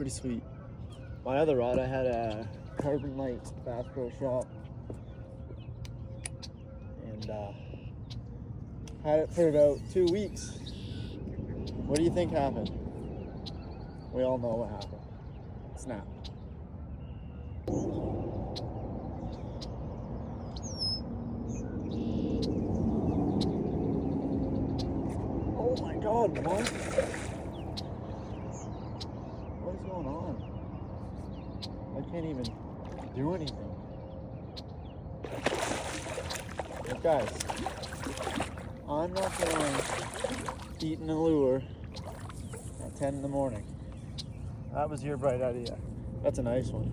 pretty sweet. My other rod, I had a Carbon Light Bass Pro Shop, and had it for about 2 weeks. What do you think happened? We all know what happened. Snap. Oh my God, what? What is going on? I can't even do anything. But guys, I'm not going eating a lure at 10 in the morning. That was your bright idea. That's a nice one.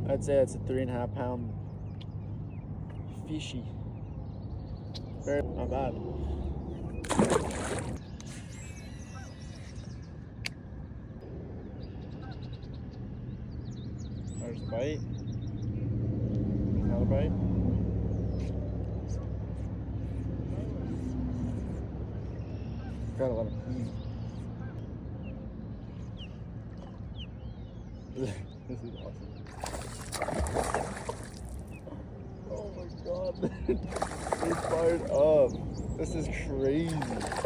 I'd say it's a 3.5 pound fishy. Very not bad. There's the bite. Another bite. Gotta let him eat. This is awesome. Oh my God, he's fired up. This is crazy.